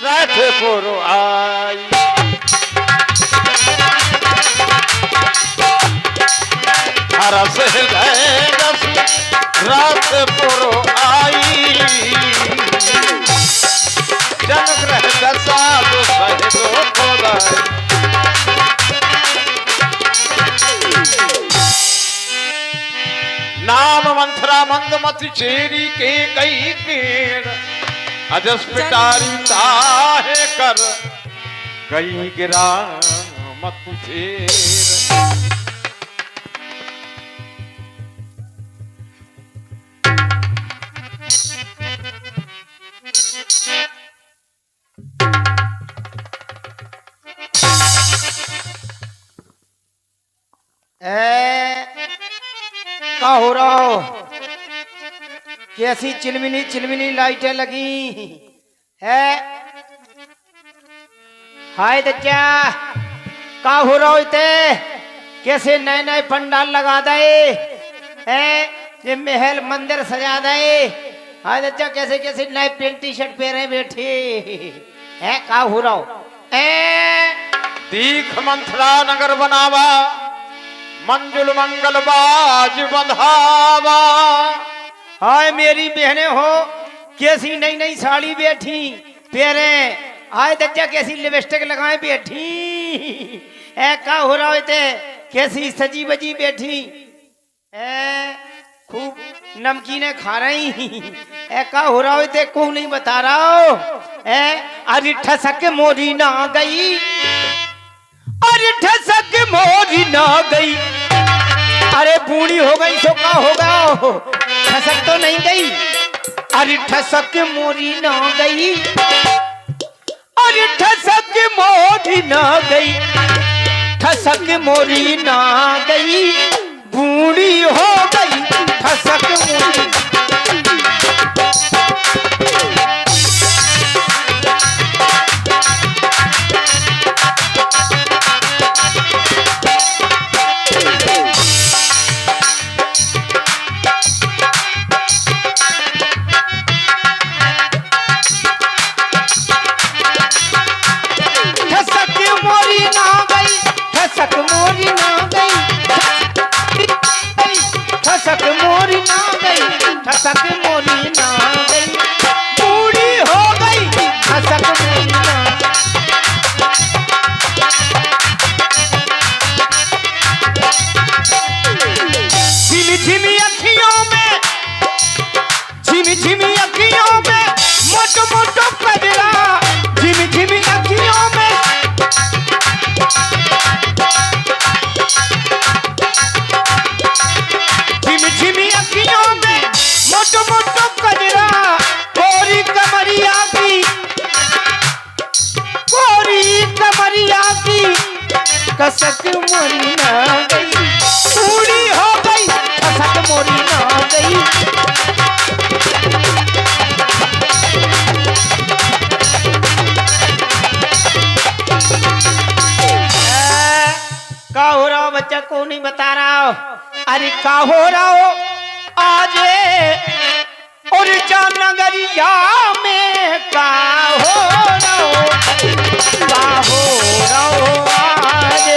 राधेपुर आई। हरस राधेपुर आई। जनग्रह दशा दुसहेरो खोदाई। नाम मंथरा मंदमति चेरी के कई केर अजस पिटारी ताहे कर गई गिरा मत फेर। क्या हो रहा हो? कैसी चिलमिनी चिलमिनी लाइटें लगी है? हाय दच्चा, क्या हो रहा हो? इते कैसे नए नए पंडाल लगा दे है? ये महल मंदिर सजा दे। हाय दच्चा, कैसे कैसे नए पेंट टी शर्ट पहने बैठे है? क्या हो रहा हो? दीख मंथरा नगर बनावा मंजुल मंगल बाज बंधावा। हाय मेरी बहने हो, कैसी नई नई साड़ी बैठी पेरे। हाय दच्चा, कैसी लिपस्टिक लगाए बैठी है? क्या हो रहा है? कैसी सजी बजी बैठी है? खूब नमकीने खा रही है? क्या हो रहा है? को नहीं बता रहा हो है? अरे ठसक मोरी ना गई, अरे ठसक मोरी ना गई। अरे बूढ़ी हो गई सो का होगा, ठसक तो नहीं गई। अरे ठसक मोरी ना गई, अरे ठसक मोरी ना गई। ठसक मोरी ना गई, बूढ़ी हो गई ठसक मोरी। ठसक मोरी ना गई, बूढ़ी हो गई ठसक मोरी ना। झिमी झिमी अखियों में, झिमी झिमी अखियों में मोटो मोटो कजरा। झिमी झिमी अखियों में, झिमी झिमी अखियों में मोटो मोटो कजरा। कोरी कमरिया की, कोरी कमरिया की कसक मोरी ना गई, बूढ़ी हो गई कसक मोरी ना गई। क्या हो रहा हो बच्चा? को नहीं बता रहा हो? अरे क्या हो रहा हो आज और नगरिया में? का हो रहा हो, का हो रहा हो आज?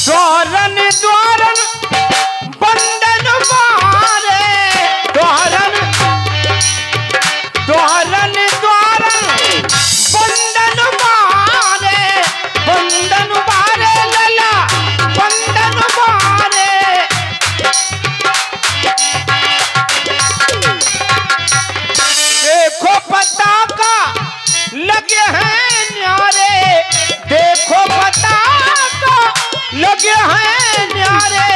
द्वारन द्वारन बंदन मारे, द्वारन द्वारन द्वारन बंदन मारे, बंदन मारे लला बंदन मारे। देखो पताका लगे हैं न्यारे, देखो पताका लगे हैं न्यारे।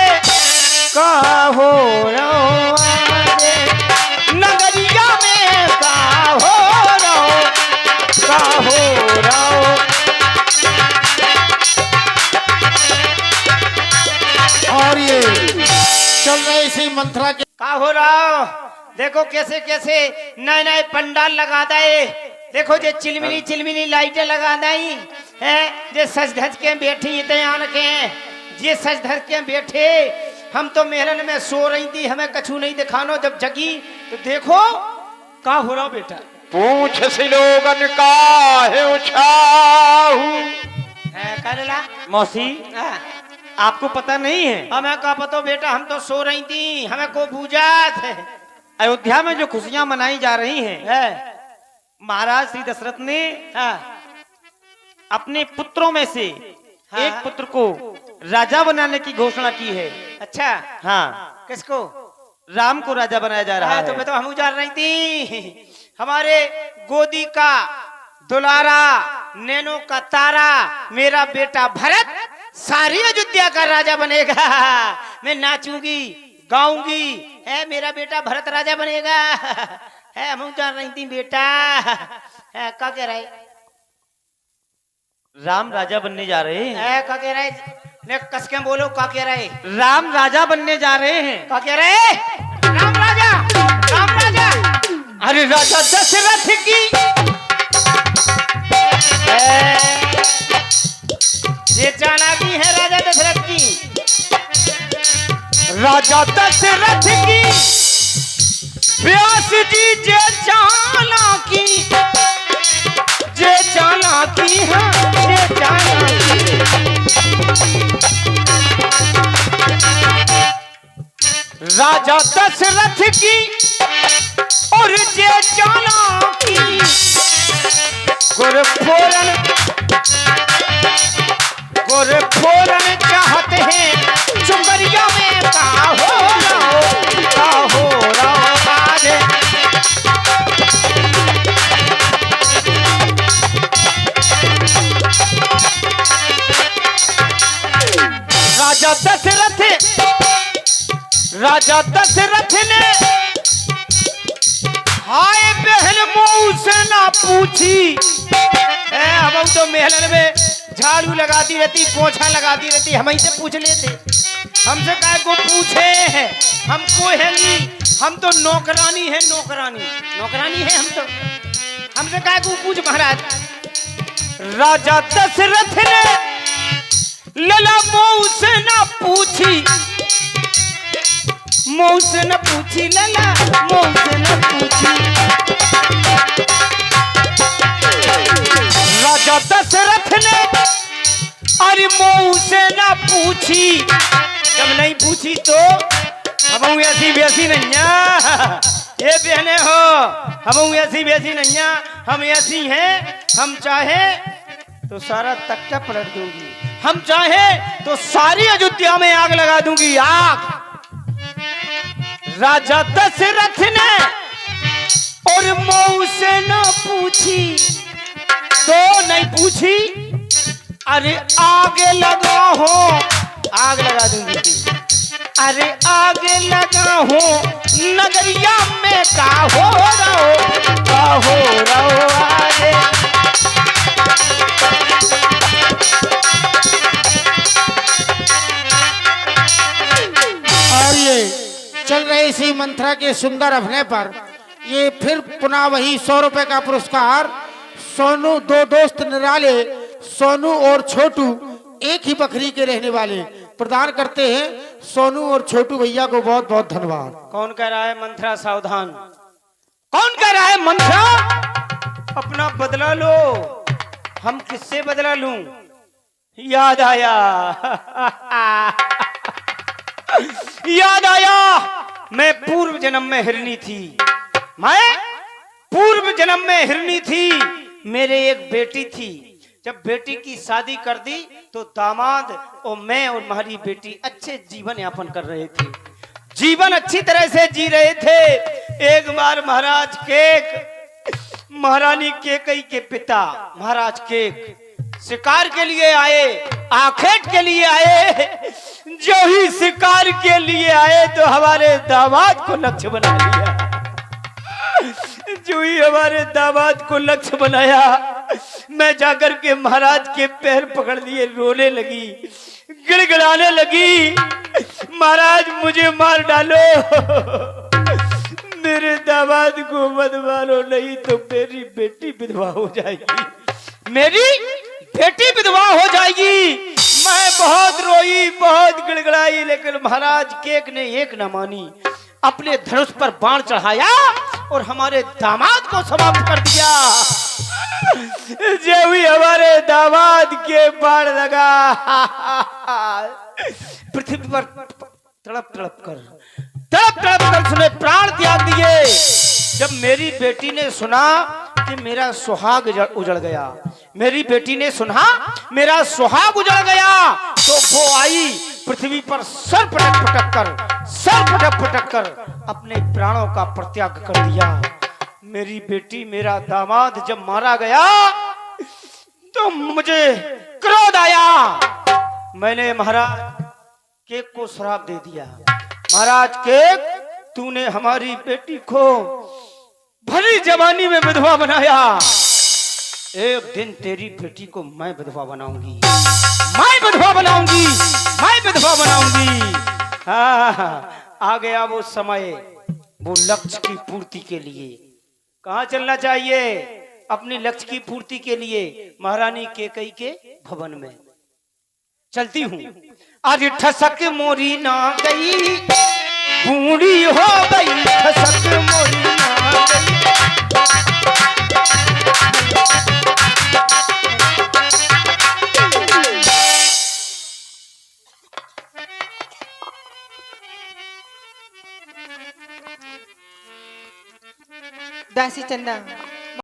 का हो रहा है नगरिया में? का हो रहा, का हो रहा। और ये चल रहे इसी मंथरा के का हो रहा? देखो कैसे कैसे नए नए पंडाल लगा दे देखो जे चिलमिली चिलमिली लाइटें लगा दाई है, जे सज धज के बैठी इतने आन के, जे सज धज के बैठे। हम तो मेहरन में सो रही थी, हमें कछु नहीं दिखानो। जब जगी तो देखो का हो रहा बेटा। पूछ सिलोगन काहे उछाहू। करला मौसी आपको पता नहीं है हमें का पतो बेटा, हम तो सो रही थी, हमें को बूझा थे। अयोध्या में जो खुशियां मनाई जा रही हैं, है महाराज श्री दशरथ ने अपने पुत्रों में से एक पुत्र को राजा बनाने की घोषणा की है। अच्छा हाँ, किसको? राम को राजा बनाया जा रहा है। तो मैं तो हम जान रही थी, हमारे गोदी का दुलारा नैनो का तारा मेरा बेटा भरत सारी अयोध्या का राजा बनेगा। मैं नाचूंगी गाऊंगी, है मेरा बेटा भरत राजा बनेगा। है हम जान रही थी बेटा। है क्या कह रहे? राम राजा बनने जा रहे हैं। है क्या कह रहे? ने कस के बोलो क्या कह रहे? राम राजा बनने जा रहे हैं। क्या कह रहे? राम राजा, राम राजा। अरे राजा दशरथ की ये चालाकी है राजा दशरथ की। राजा दशरथ की व्यास जी जे चालाकी, जे चालाकी है, जे चालाकी। राजा दशरथ की और जे चालाकी, गोरफोरन चाहते हैं चुंगरिया में का हो आज। राजा दशरथ ने हाय बहन मऊ से ना पूछी। हम तो महलन में झाड़ू लगाती रहती, पोछा लगाती रहती, हम ही से पूछ लेते। हमसे काय को पूछे है? हमको है नहीं, हम तो नौकरानी है, नौकरानी नौकरानी है हम तो। हमसे काय को पूछ महाराज। राजा दशरथ ने लला मऊ से ना पूछी, मऊ से न पूछी लला, मऊ से न पूछी। राजा दशरथ ने अरे मऊ से ना पूछी। जब नहीं पूछी तो हम ऐसी वैसी नहीं, ये बहने हो, हम ऐसी वैसी नहीं, हम ऐसी हैं। हम चाहे तो सारा तख्ता पलट दूंगी, हम चाहे तो सारी अयोध्या में आग लगा दूंगी, आग। राजा दशरथ ने और मऊ से ना पूछी, तो नहीं पूछी, अरे आगे लगा हो, आग लगा दूंगी। अरे आगे लगा हो नगरिया में का हो रहो आगे। और ये चल रहे इसी मंत्रा के सुंदर अभिनय पर ये फिर पुनः वही 100 रुपए का पुरस्कार सोनू, दो दोस्त निराले सोनू और छोटू, एक ही बकरी के रहने वाले प्रदान करते हैं। सोनू और छोटू भैया को बहुत बहुत धन्यवाद। कौन कह रहा है मंत्रा सावधान? कौन कह रहा है मंत्रा? अपना बदला लो। हम किससे बदला लूं? याद आया याद आया, मैं पूर्व जन्म में हिरनी थी, मैं पूर्व जन्म में हिरनी थी। मेरे एक बेटी थी, जब बेटी की शादी कर दी तो दामाद और मैं और हमारी बेटी अच्छे जीवन यापन कर रहे थे, जीवन अच्छी तरह से जी रहे थे। एक बार महाराज केक, महारानी केकई के पिता महाराज केक शिकार के लिए आए, आखेट के लिए आए। जो ही शिकार के लिए आए तो हमारे दामाद को लक्ष्य बना लिया। जो ही हमारे दामाद को लक्ष्य बनाया, मैं जाकर के महाराज के पैर पकड़ लिए, रोने लगी, गिड़गिड़ाने लगी, महाराज मुझे मार डालो, मेरे दामाद को मत मारो, नहीं तो मेरी बेटी विधवा हो जाएगी, मेरी बेटी विधवा हो जाएगी। मैं बहुत रोई, बहुत गिड़गिड़ाई, लेकिन महाराज केक ने एक न मानी। अपने धनुष पर बाण चढ़ाया और हमारे दामाद को समाप्त कर दिया। जब भी हमारे दामाद के बाण लगा, पृथ्वी पर तड़प तड़प कर उसने प्राण त्याग दिए। जब मेरी बेटी ने सुना कि मेरा सुहाग उजड़ गया, मेरी बेटी ने सुना मेरा सुहाग उजड़ गया, तो वो आई पृथ्वी पर सर पटक कर अपने प्राणों का परित्याग कर दिया। मेरी बेटी मेरा दामाद जब मारा गया तो मुझे क्रोध आया। मैंने महाराज केक को श्राप दे दिया। महाराज केक, तूने हमारी बेटी को भली जवानी में विधवा बनाया, एक दिन तेरी बेटी को मैं विधवा बनाऊंगी, मैं विधवा बनाऊंगी, मैं विधवा बनाऊंगी। हाँ, आ गया वो समय, वो लक्ष्य की पूर्ति के लिए। कहाँ चलना चाहिए? अपनी लक्ष्य की पूर्ति के लिए महारानी कैकेयी के भवन में चलती हूँ। आज ठसक मोरी ना गई, बूढ़ी हो गई, ठसक मोरी ना गई। दासी चंदा,